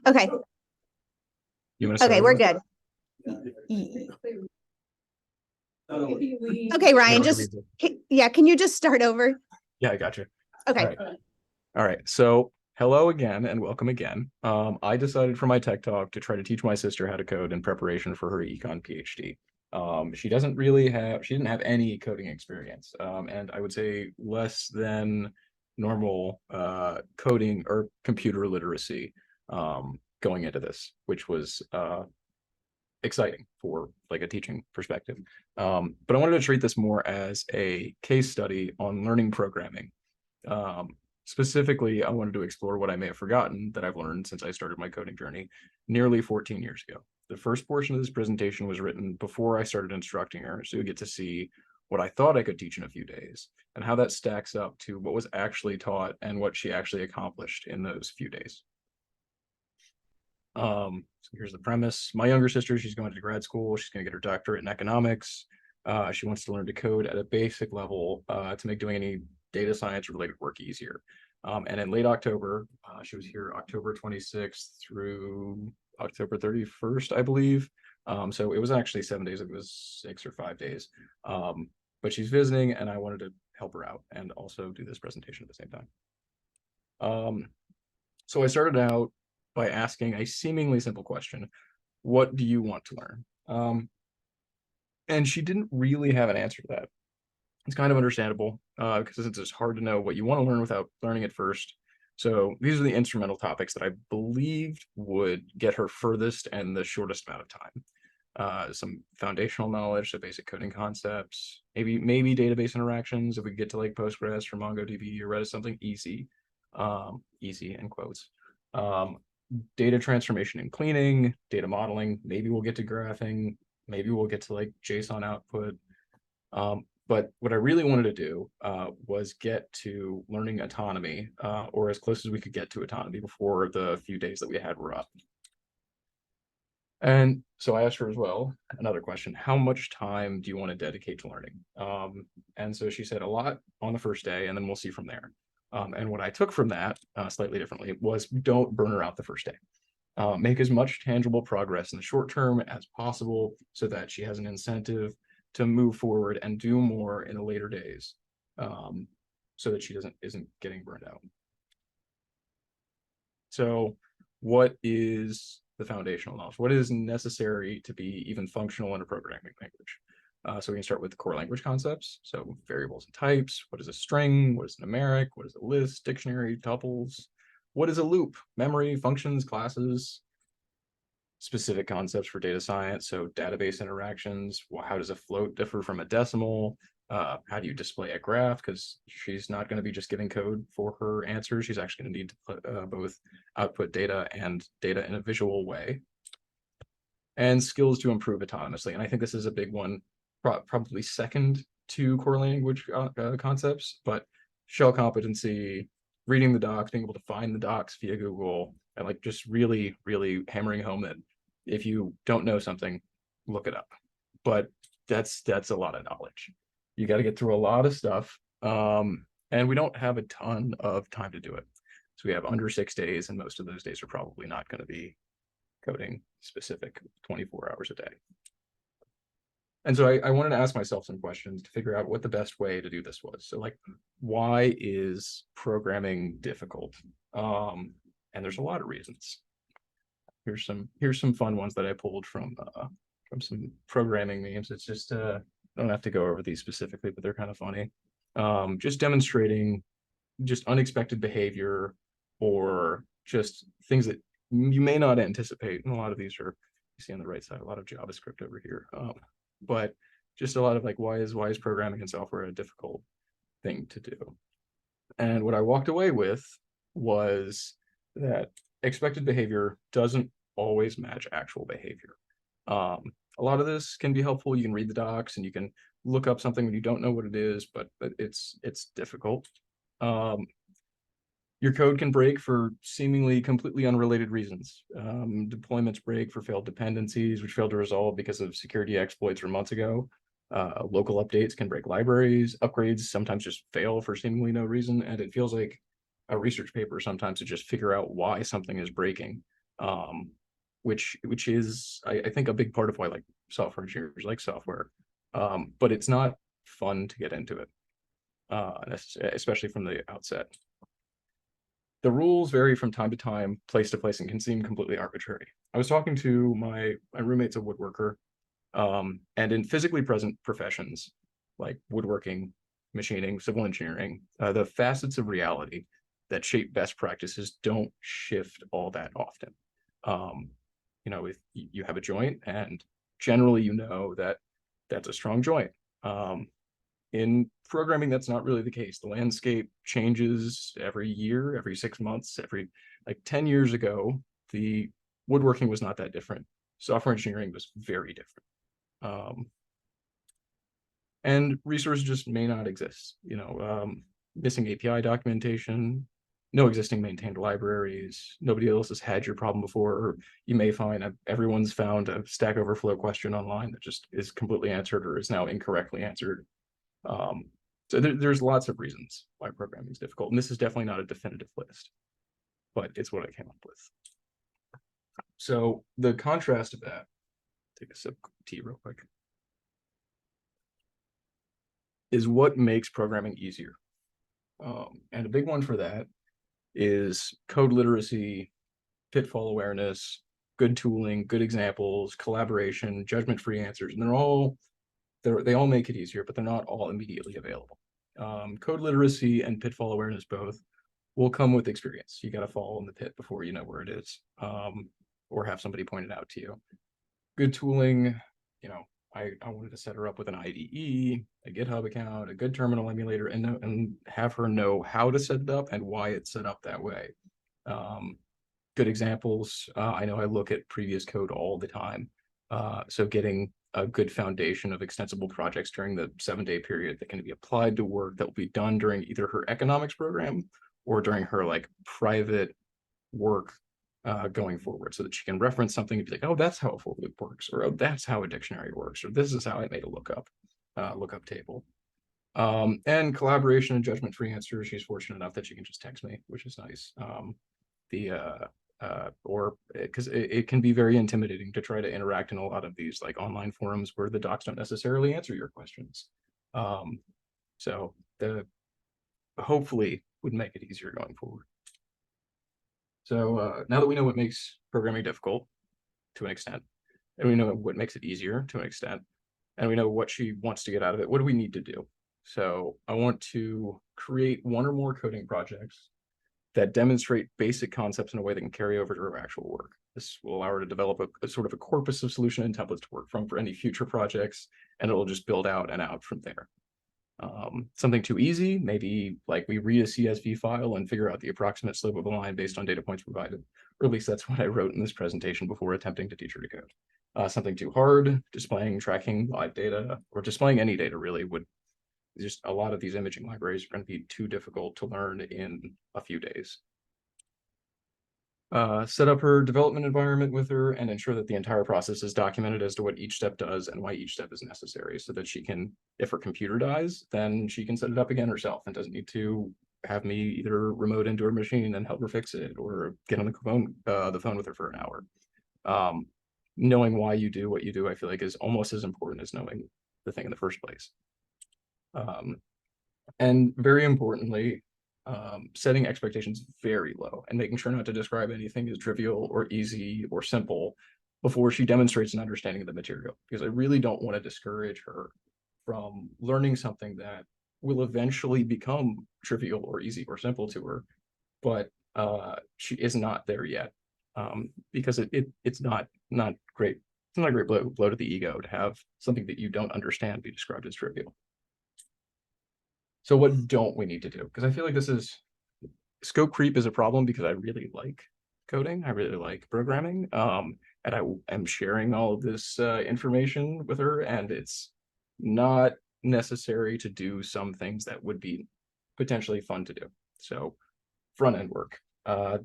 Okay, You want to start okay, we're over? good. Okay, Ryan, can you just start over? Yeah, I got you. Okay. All right. So hello again and welcome again. I decided for my tech talk to try to teach my sister how to code in preparation for her econ PhD. She didn't have any coding experience, and I would say less than normal coding or computer literacy going into this, which was exciting for like a teaching perspective. But I wanted to treat this more as a case study on learning programming. Specifically, I wanted to explore what I may have forgotten that I've learned since I started my coding journey nearly 14 years ago. The first portion of this presentation was written before I started instructing her, so you get to see what I thought I could teach in a few days and how that stacks up to what was actually taught and what she actually accomplished in those few days. So here's the premise. My younger sister, she's going to grad school. She's going to get her doctorate in economics. She wants to learn to code at a basic level to make doing any data science related work easier. And in late October, she was here October 26th through October 31st, I believe. So it was actually 7 days. It was 6 or 5 days. But she's visiting and I wanted to help her out and also do this presentation at the same time. So I started out by asking a seemingly simple question: what do you want to learn? And she didn't really have an answer to that. It's kind of understandable because it's just hard to know what you want to learn without learning it first. So these are the instrumental topics that I believed would get her furthest and the shortest amount of time. Some foundational knowledge, so basic coding concepts, maybe database interactions. If we get to like Postgres or MongoDB or Redis, something easy, easy in quotes. Data transformation and cleaning, data modeling. Maybe we'll get to graphing. Maybe we'll get to like JSON output. But what I really wanted to do was get to learning autonomy, or as close as we could get to autonomy before the few days that we had were up. And so I asked her as well, another question: how much time do you want to dedicate to learning? And so she said a lot on the first day, and then we'll see from there. And what I took from that, slightly differently, was don't burn her out the first day. Make as much tangible progress in the short term as possible so that she has an incentive to move forward and do more in the later days, so that she isn't getting burned out. So what is the foundational knowledge? What is necessary to be even functional in a programming language? So we can start with the core language concepts. So variables and types. What is a string? What is numeric? What is a list? Dictionary? Tuples? What is a loop? Memory, functions, classes. Specific concepts for data science. So database interactions. How does a float differ from a decimal? How do you display a graph? Because she's not going to be just giving code for her answers. She's actually going to need to put, both output data and data in a visual way. And skills to improve autonomously. And I think this is a big one, probably second to core language concepts, but shell competency, reading the docs, being able to find the docs via Google, and like just really, really hammering home that if you don't know something, look it up. But that's a lot of knowledge. You got to get through a lot of stuff, and we don't have a ton of time to do it. So we have under 6 days, and most of those days are probably not going to be coding specific 24 hours a day. And so I wanted to ask myself some questions to figure out what the best way to do this was. So like, why is programming difficult? And there's a lot of reasons. Here's some fun ones that I pulled from some programming memes. It's just I don't have to go over these specifically, but they're kind of funny. Just demonstrating just unexpected behavior or just things that you may not anticipate. And a lot of these are, you see on the right side, a lot of JavaScript over here. But just a lot of like, why is programming and software a difficult thing to do? And what I walked away with was that expected behavior doesn't always match actual behavior. A lot of this can be helpful. You can read the docs and you can look up something when you don't know what it is, but it's difficult. Your code can break for seemingly completely unrelated reasons. Deployments break for failed dependencies, which failed to resolve because of security exploits from months ago. Local updates can break libraries. Upgrades sometimes just fail for seemingly no reason, and it feels like a research paper sometimes to just figure out why something is breaking. which is I think a big part of why like software engineers like software, but it's not fun to get into it, especially from the outset. The rules vary from time to time, place to place, and can seem completely arbitrary. I was talking to my roommate's a woodworker, and in physically present professions like woodworking, machining, civil engineering, the facets of reality that shape best practices don't shift all that often. You know, if you have a joint, and generally you know that that's a strong joint. In programming, that's not really the case. The landscape changes every year, every 6 months, every like 10 years ago, the woodworking was not that different. Software engineering was very different. And resources just may not exist, you know, missing API documentation, no existing maintained libraries, nobody else has had your problem before, or you may find everyone's found a Stack Overflow question online that just is completely answered or is now incorrectly answered. So there's lots of reasons why programming is difficult, and this is definitely not a definitive list, but it's what I came up with. So the contrast of that, take a sip of tea real quick, is what makes programming easier. And a big one for that is code literacy, pitfall awareness, good tooling, good examples, collaboration, judgment-free answers, and they all make it easier, but they're not all immediately available. Code literacy and pitfall awareness both will come with experience. You got to fall in the pit before you know where it is, or have somebody point it out to you. Good tooling, you know, I wanted to set her up with an IDE, a GitHub account, a good terminal emulator, and have her know how to set it up and why it's set up that way. Good examples. I know I look at previous code all the time. So getting a good foundation of extensible projects during the 7-day period that can be applied to work that will be done during either her economics program or during her like private work going forward, so that she can reference something and be like, oh, that's how a for loop works, or oh, that's how a dictionary works, or this is how I made a lookup table. And collaboration and judgment-free answers. She's fortunate enough that she can just text me, which is nice. Or because it can be very intimidating to try to interact in a lot of these like online forums where the docs don't necessarily answer your questions. So the hopefully would make it easier going forward. So now that we know what makes programming difficult to an extent, and we know what makes it easier to an extent, and we know what she wants to get out of it, what do we need to do? So I want to create one or more coding projects that demonstrate basic concepts in a way that can carry over to her actual work. This will allow her to develop a sort of a corpus of solution and templates to work from for any future projects, and it'll just build out and out from there. Something too easy, maybe like we read a CSV file and figure out the approximate slope of a line based on data points provided. Or at least that's what I wrote in this presentation before attempting to teach her to code. Something too hard, displaying, tracking live data, or displaying any data really would just, a lot of these imaging libraries are going to be too difficult to learn in a few days. Set up her development environment with her and ensure that the entire process is documented as to what each step does and why each step is necessary, so that she can, if her computer dies, then she can set it up again herself and doesn't need to have me either remote into her machine and help her fix it or get on the phone with her for an hour. Knowing why you do what you do, I feel like, is almost as important as knowing the thing in the first place. And very importantly, setting expectations very low and making sure not to describe anything as trivial or easy or simple before she demonstrates an understanding of the material, because I really don't want to discourage her from learning something that will eventually become trivial or easy or simple to her, but she is not there yet, because it's not great. It's not a great blow to the ego to have something that you don't understand be described as trivial. So what don't we need to do? Because I feel like scope creep is a problem, because I really like coding. I really like programming. And I am sharing all of this information with her, and it's not necessary to do some things that would be potentially fun to do. So front-end work.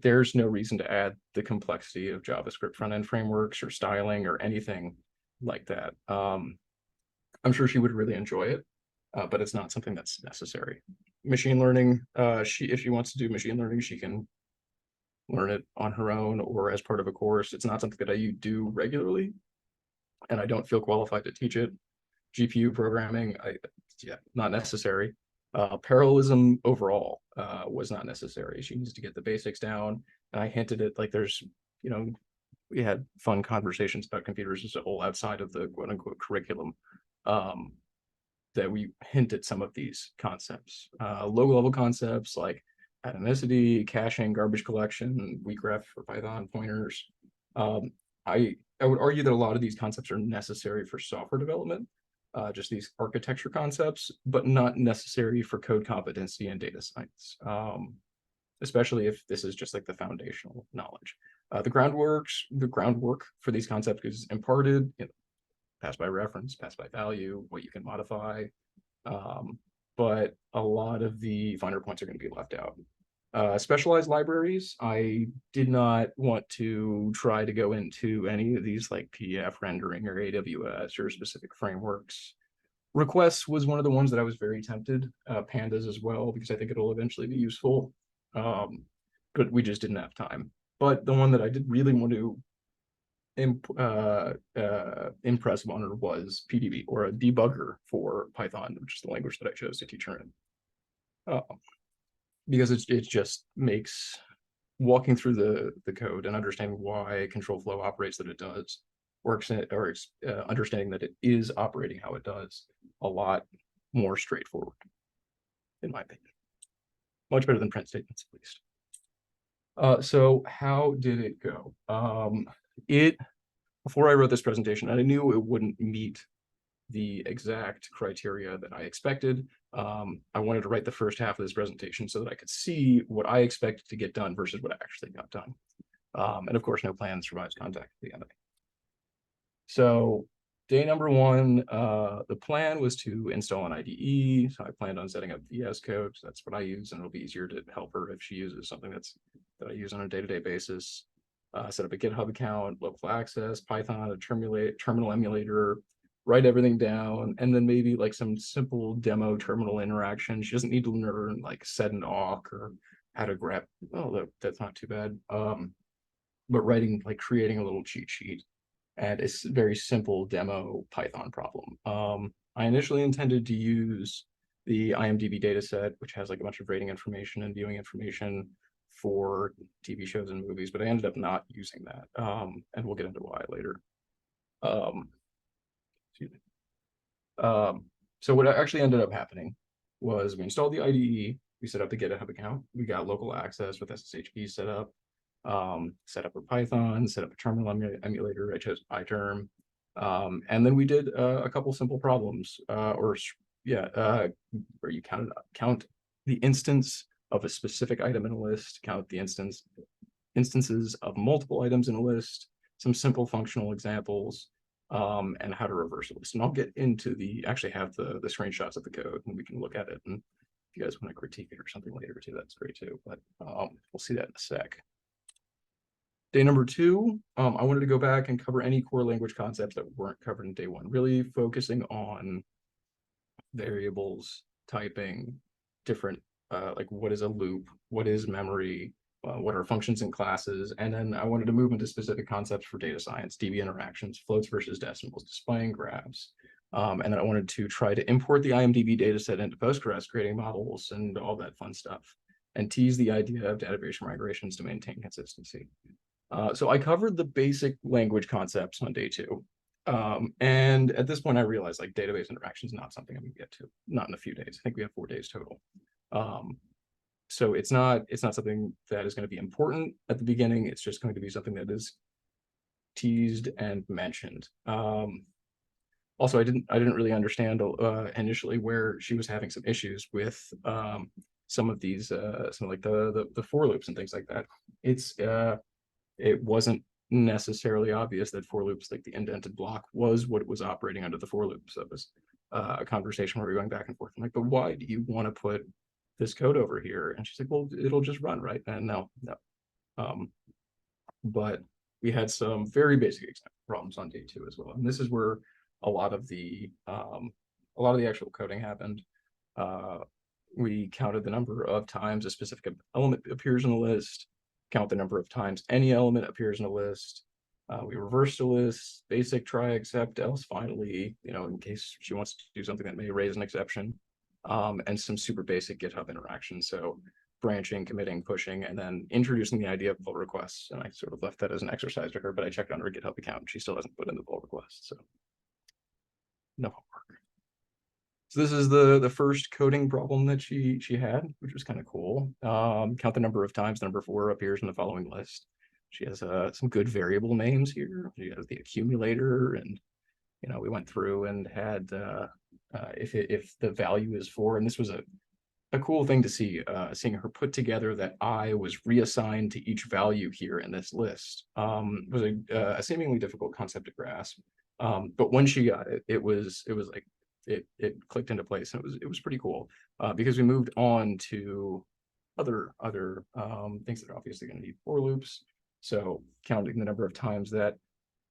There's no reason to add the complexity of JavaScript front-end frameworks or styling or anything like that. I'm sure she would really enjoy it. But it's not something that's necessary. Machine learning, if she wants to do machine learning, she can learn it on her own or as part of a course. It's not something that I do regularly, and I don't feel qualified to teach it. GPU programming, yeah, not necessary. Parallelism overall was not necessary. She needs to get the basics down. And I hinted at, like, there's, you know, we had fun conversations about computers as a whole outside of the quote unquote curriculum, that we hint at some of these concepts, low level concepts like atomicity, caching, garbage collection, weakref for Python pointers. I would argue that a lot of these concepts are necessary for software development, just these architecture concepts, but not necessary for code competency and data science, especially if this is just like the foundational knowledge. The groundwork for these concepts is imparted, you know, pass by reference, pass by value, what you can modify, but a lot of the finer points are going to be left out. Specialized libraries, I did not want to try to go into any of these like PDF rendering or AWS or specific frameworks. Requests was one of the ones that I was very tempted, pandas as well, because I think it'll eventually be useful, but we just didn't have time. But the one that I did really want to impress upon her was PDB, or a debugger for Python, which is the language that I chose to teach her in. Because it just makes walking through the code and understanding why control flow operates that it does, or understanding that it is operating how it does, a lot more straightforward, in my opinion. Much better than print statements, at least. So how did it go? Before I wrote this presentation, and I knew it wouldn't meet the exact criteria that I expected. I wanted to write the first half of this presentation so that I could see what I expected to get done versus what actually got done. And of course, no plan survives contact at the end of it. So day number one, the plan was to install an IDE. So I planned on setting up VS Code. So that's what I use, and it'll be easier to help her if she uses something that I use on a day-to-day basis. Set up a GitHub account, local access, Python, a terminal emulator, write everything down, and then maybe like some simple demo terminal interaction. She doesn't need to learn like set and awk or how to grep. Oh, that's not too bad. But creating a little cheat sheet and a very simple demo Python problem. I initially intended to use the IMDb dataset, which has like a bunch of rating information and viewing information for TV shows and movies, but I ended up not using that. And we'll get into why later. So what actually ended up happening was we installed the IDE, we set up the GitHub account, we got local access with SSHP set up for Python, set up a terminal emulator. I chose PyTerm, and then we did a couple simple problems, where you count the instance of a specific item in a list, count the instances of multiple items in a list, some simple functional examples, and how to reverse a list. And I'll get into actually have the screenshots of the code and we can look at it. And if you guys want to critique it or something later too, that's great too. But we'll see that in a sec. Day number two, I wanted to go back and cover any core language concepts that weren't covered in day one, really focusing on variables, typing, different, like what is a loop, what is memory, what are functions and classes, and then I wanted to move into specific concepts for data science, DB interactions, floats versus decimals, displaying graphs, and then I wanted to try to import the IMDb dataset into Postgres, creating models and all that fun stuff, and tease the idea of database migrations to maintain consistency. So I covered the basic language concepts on day two. And at this point, I realized like database interaction is not something I'm gonna get to, not in a few days. I think we have 4 days total. So it's not something that is going to be important at the beginning. It's just going to be something that is teased and mentioned. Also, I didn't really understand initially where she was having some issues with some of these, some like the for loops and things like that. It wasn't necessarily obvious that for loops, like the indented block, was what was operating under the for loop. So it was a conversation where we were going back and forth. I'm like, but why do you want to put this code over here? And she's like, well, it'll just run, right? And no. But we had some very basic example problems on day two as well. And this is where a lot of the actual coding happened. We counted the number of times a specific element appears in the list. count the number of times any element appears in a list. We reversed a list, basic, try, except, else, finally, you know, in case she wants to do something that may raise an exception, and some super basic GitHub interactions. So branching, committing, pushing, and then introducing the idea of pull requests. And I sort of left that as an exercise to her, but I checked on her GitHub account and she still hasn't put in the pull request. So no homework. So this is the first coding problem that she had, which was kind of cool. Count the number of times the number 4 appears in the following list. She has some good variable names here. She has the accumulator, and you know, we went through and had if the value is 4, and this was a cool thing to see, seeing her put together that I was reassigned to each value here in this list. Was a seemingly difficult concept to grasp, but when she got it, it was like it clicked into place, and it was pretty cool, because we moved on to other things that are obviously going to need for loops. So counting the number of times that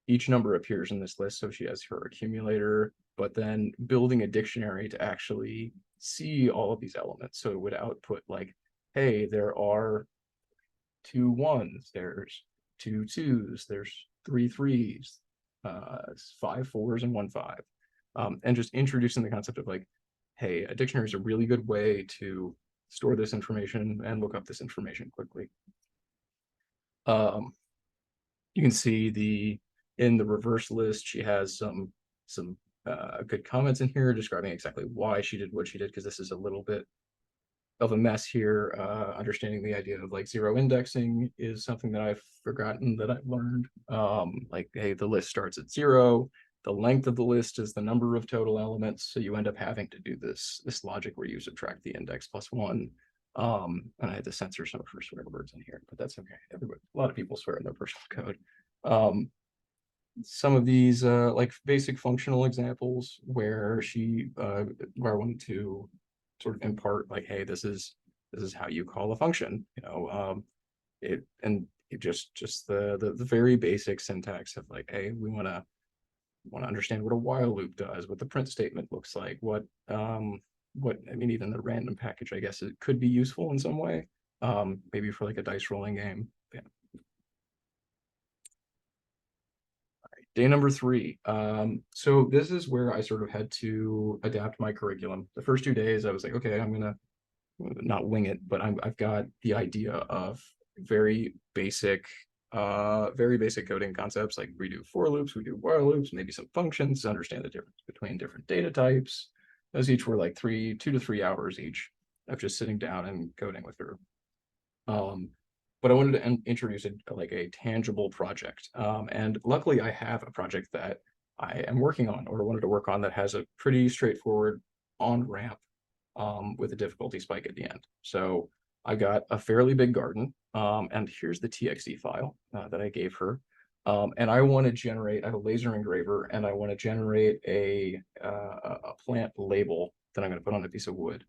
each number appears in this list. So she has her accumulator, but then building a dictionary to actually see all of these elements. So it would output like, hey, there are 2 1s, there's 2 2s, there's 3 3s, 5 4s, and 1 5. And just introducing the concept of like, hey, a dictionary is a really good way to store this information and look up this information quickly. You can see in the reverse list, she has some good comments in here describing exactly why she did what she did, because this is a little bit of a mess here. Understanding the idea of like 0 indexing is something that I've forgotten that I've learned. Like, hey, the list starts at 0. The length of the list is the number of total elements. So you end up having to do this logic where you subtract the index plus 1. And I had to censor some of her swear words in here, but that's okay. A lot of people swear in their personal code. Some of these like basic functional examples where where I wanted to sort of impart like, hey, this is how you call a function, you know, just the very basic syntax of like, hey, we want to understand what a while loop does, what the print statement looks like, what I mean, even the random package, I guess it could be useful in some way, maybe for like a dice rolling game. Yeah. Day number 3. So this is where I sort of had to adapt my curriculum. The first 2 days, I was like, okay, I'm gonna not wing it, but I've got the idea of very basic coding concepts. Like we do for loops, we do while loops, maybe some functions to understand the difference between different data types. Those each were like 2 to 3 hours each of just sitting down and coding with her. But I wanted to introduce like a tangible project. And luckily I have a project that I am working on or wanted to work on that has a pretty straightforward on-ramp with a difficulty spike at the end. So I got a fairly big garden, and here's the TXT file that I gave her. And I want to generate, I have a laser engraver, and I want to generate a plant label that I'm going to put on a piece of wood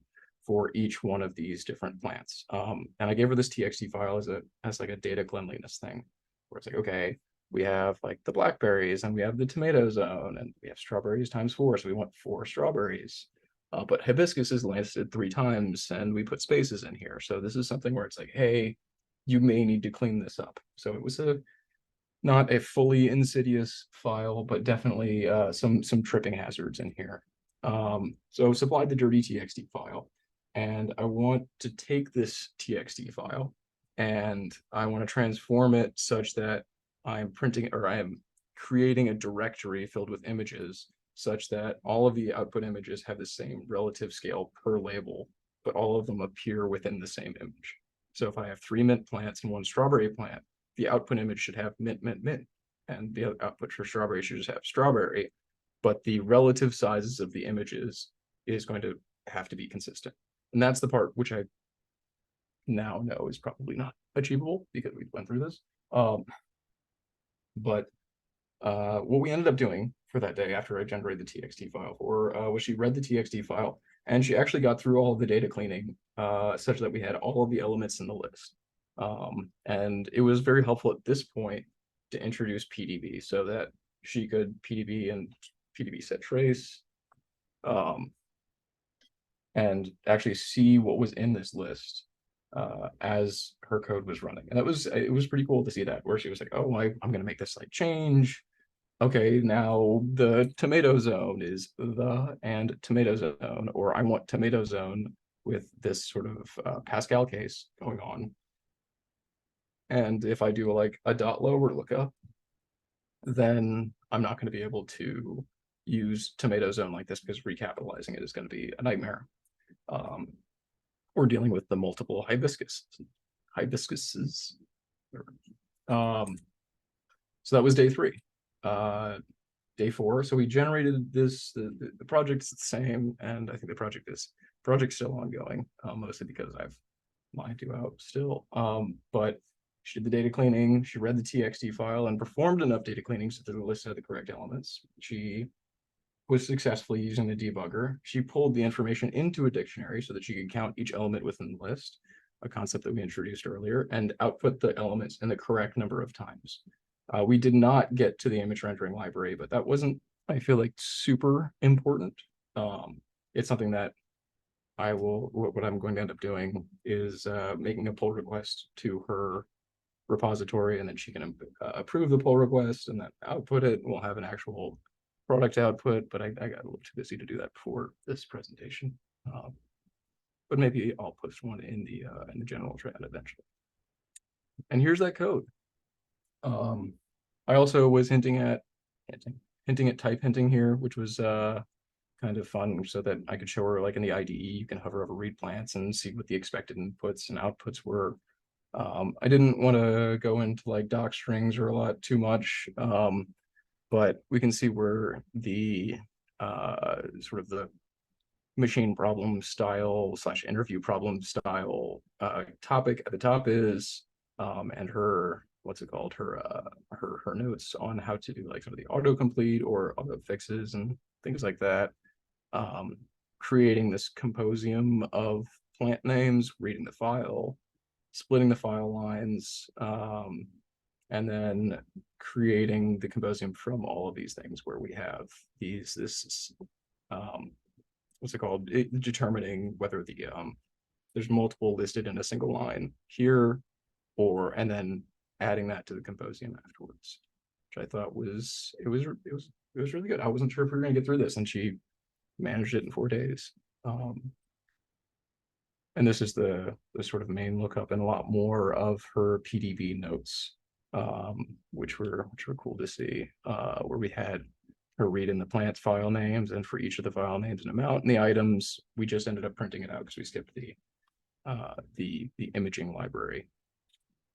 for each one of these different plants. And I gave her this TXT file as like a data cleanliness thing, where it's like, okay, we have like the blackberries and we have the tomato zone and we have strawberries times 4. So we want 4 strawberries. But hibiscus is listed 3 times and we put spaces in here. So this is something where it's like, hey, you may need to clean this up. So it was not a fully insidious file, but definitely some tripping hazards in here. So supplied the dirty TXT file. And I want to take this TXT file and I want to transform it such that I'm printing, or I am creating a directory filled with images such that all of the output images have the same relative scale per label, but all of them appear within the same image. So if I have 3 mint plants and 1 strawberry plant, the output image should have mint, mint, mint, and the output for strawberry should just have strawberry, but the relative sizes of the images is going to have to be consistent. And that's the part which I now know is probably not achievable because we went through this. But what we ended up doing for that day after I generated the TXT file was she read the TXT file and she actually got through all of the data cleaning such that we had all of the elements in the list. And it was very helpful at this point to introduce PDB so that she could PDB and PDB set trace and actually see what was in this list as her code was running. And it was pretty cool to see that, where she was like, oh, I'm going to make this like change. Okay, now the tomato zone is the and tomato zone, or I want tomato zone with this sort of Pascal case going on. And if I do like a dot lower lookup, then I'm not going to be able to use tomato zone like this, because recapitalizing it is going to be a nightmare. Or dealing with the multiple hibiscuses. So that was day 3. Day 4, so we generated this. The project's the same, and I think the project's still ongoing, mostly because I've lined you out still. But she did the data cleaning, she read the txt file and performed enough data cleaning so that the list had the correct elements. She was successfully using the debugger. She pulled the information into a dictionary so that she could count each element within the list, a concept that we introduced earlier, and output the elements in the correct number of times. We did not get to the image rendering library, but that wasn't, I feel like, super important. It's something that what I'm going to end up doing is making a pull request to her repository, and then she can approve the pull request and then output it. We'll have an actual product output, but I got a little too busy to do that before this presentation. But maybe I'll post one in the general thread eventually. And here's that code. I also was hinting at type hinting here, which was kind of fun, so that I could show her, like in the IDE, you can hover over read plants and see what the expected inputs and outputs were. I didn't want to go into like doc strings or a lot too much, but we can see where the sort of the machine problem style / interview problem style topic at the top is, and her, what's it called, her notes on how to do like some of the autocomplete or auto fixes and things like that. Creating this composium of plant names, reading the file, splitting the file lines, and then creating the composium from all of these things, where we have what's it called, determining whether there's multiple listed in a single line here, and then adding that to the composium afterwards, which I thought was really good. I wasn't sure if we were going to get through this, and she managed it in 4 days. And this is the sort of main lookup, and a lot more of her PDB notes, which were cool to see, where we had her read in the plant's file names, and for each of the file names and amount, and the items, we just ended up printing it out because we skipped the imaging library,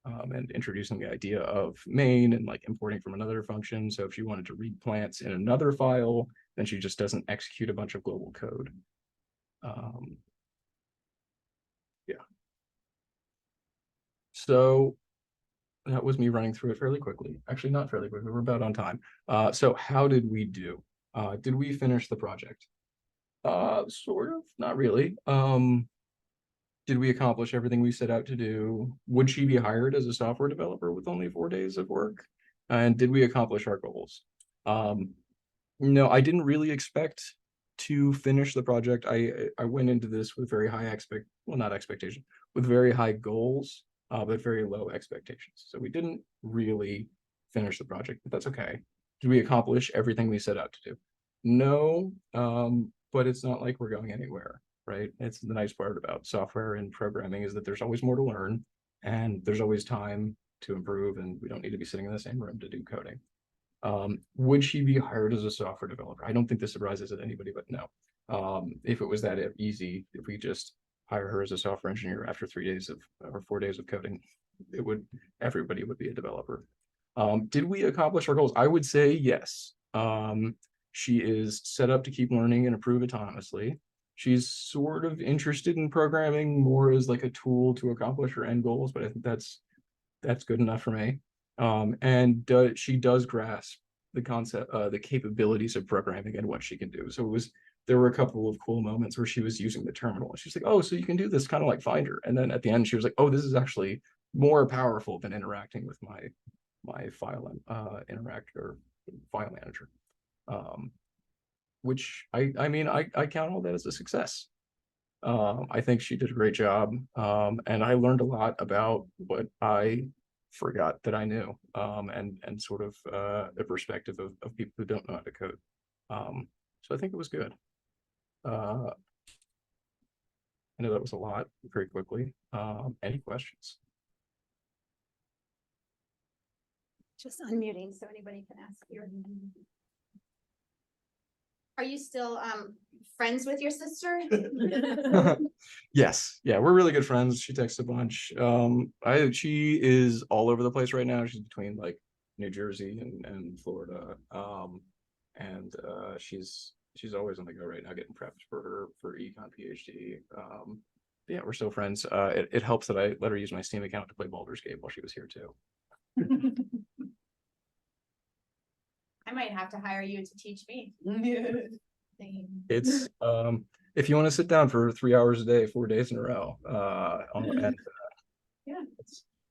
and introducing the idea of main and like importing from another function. So if she wanted to read plants in another file, then she just doesn't execute a bunch of global code. Yeah. So that was me running through it fairly quickly. Actually, not fairly quickly. We're about on time. So how did we do? Did we finish the project? Sort of, not really. Did we accomplish everything we set out to do? Would she be hired as a software developer with only 4 days of work? And did we accomplish our goals? No, I didn't really expect to finish the project. I went into this with very high with very high goals, but very low expectations. So we didn't really finish the project, but that's okay. Did we accomplish everything we set out to do? No, but it's not like we're going anywhere, right? It's the nice part about software and programming is that there's always more to learn, and there's always time to improve, and we don't need to be sitting in the same room to do coding. Would she be hired as a software developer? I don't think this surprises anybody, but no. If it was that easy, if we just hire her as a software engineer after 3 days or 4 days of coding, everybody would be a developer. Did we accomplish our goals? I would say yes. She is set up to keep learning and improve autonomously. She's sort of interested in programming more as like a tool to accomplish her end goals, but I think that's good enough for me. And she does grasp the concept, the capabilities of programming and what she can do. So there were a couple of cool moments where she was using the terminal, and she's like, oh, so you can do this kind of like Finder. And then at the end, she was like, oh, this is actually more powerful than interacting with my file manager. Which I mean, I count all that as a success. I think she did a great job. And I learned a lot about what I forgot that I knew, and sort of the perspective of people who don't know how to code. So I think it was good. I know that was a lot very quickly. Any questions? Just unmuting so anybody can ask your. Are you still friends with your sister? Yes, yeah, we're really good friends. She texts a bunch. She is all over the place right now. She's between like New Jersey and Florida. And she's always on the go right now, getting prepped for her econ PhD. Yeah, we're still friends. It helps that I let her use my Steam account to play Baldur's Gate while she was here too. I might have to hire you to teach me. It's if you want to sit down for 3 hours a day, 4 days in a row, and Yeah.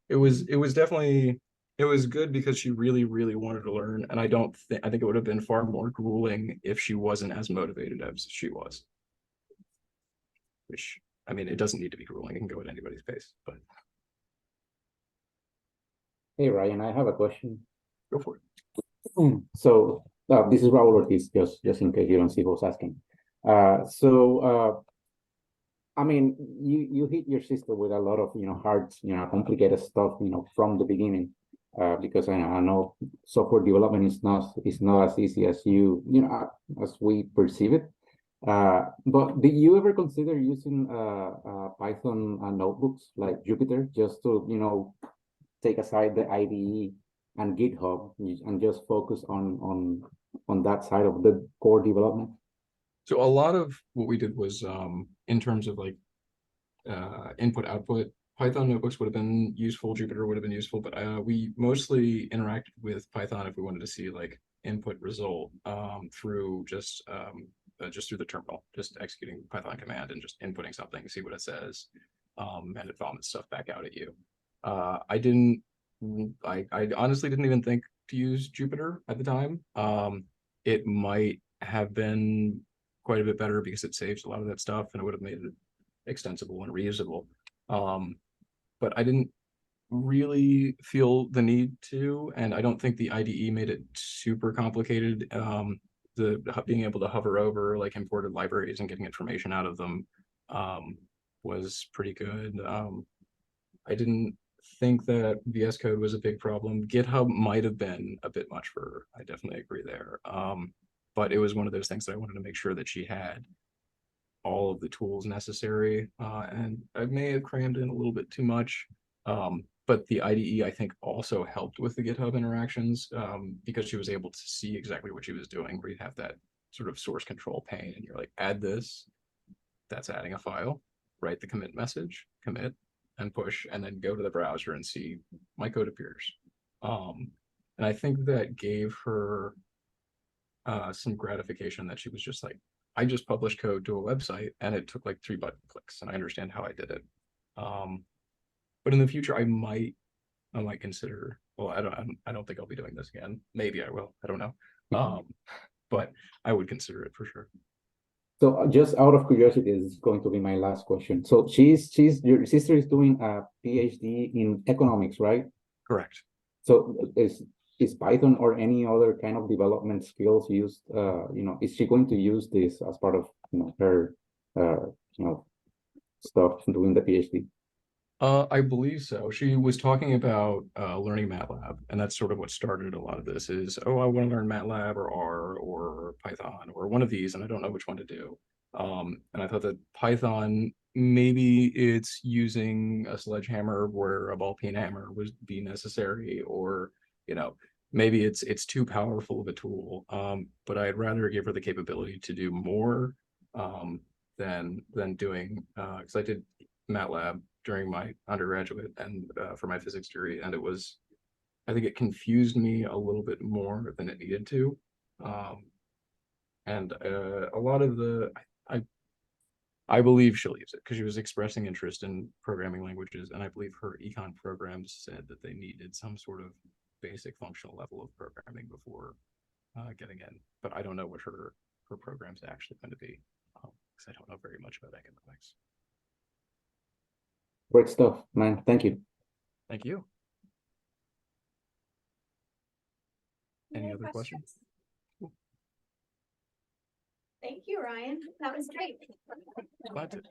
it was definitely, it was good because she really wanted to learn, and I think it would have been far more grueling if she wasn't as motivated as she was. Which, I mean, it doesn't need to be grueling; it can go at anybody's pace. But Hey Ryan, I have a question. go for it. So this is Raul Ortiz, just in case you don't see who's asking. I mean, you hit your sister with a lot of hard, complicated stuff, from the beginning, because I know software development is not as easy as as we perceive it. But did you ever consider using Python notebooks like Jupyter just to take aside the IDE and GitHub and just focus on that side of the core development? So a lot of what we did was in terms of like input output, Python notebooks would have been useful, Jupyter would have been useful, but we mostly interacted with Python if we wanted to see like input result through just through the terminal, just executing Python command and just inputting something, see what it says, and it vomits stuff back out at you. I honestly didn't even think to use Jupyter at the time. It might have been quite a bit better because it saves a lot of that stuff and it would have made it extensible and reusable. But I didn't really feel the need to, and I don't think the IDE made it super complicated. The being able to hover over like imported libraries and getting information out of them was pretty good. I didn't think that VS Code was a big problem. GitHub might have been a bit much for her. I definitely agree there. But it was one of those things that I wanted to make sure that she had all of the tools necessary. And I may have crammed in a little bit too much. But the IDE, I think, also helped with the GitHub interactions because she was able to see exactly what she was doing, where you have that sort of source control pane and you're like, add this, that's adding a file, write the commit message, commit, and push, and then go to the browser and see my code appears. And I think that gave her some gratification that she was just like, I just published code to a website and it took like 3 button clicks and I understand how I did it. But in the future, I might consider, well, I don't think I'll be doing this again. Maybe I will, I don't know. But I would consider it for sure. So just out of curiosity, this is going to be my last question. So your sister is doing a PhD in economics, right? Correct. So is Python or any other kind of development skills used? Is she going to use this as part of her stuff doing the PhD? I believe so. She was talking about learning MATLAB, and that's sort of what started a lot of this is, oh, I want to learn MATLAB or R or Python or one of these, and I don't know which one to do. And I thought that Python, maybe it's using a sledgehammer where a ball peen hammer would be necessary, or, maybe it's too powerful of a tool. But I'd rather give her the capability to do more than doing, because I did MATLAB during my undergraduate and for my physics degree, and I think it confused me a little bit more than it needed to. And a lot of I believe she'll use it because she was expressing interest in programming languages, and I believe her econ programs said that they needed some sort of basic functional level of programming before getting in. But I don't know what her her program's actually going to be, because I don't know very much about economics. Great stuff, man. Thank you. Thank you. Any other questions? Thank you, Ryan. That was great. Glad to.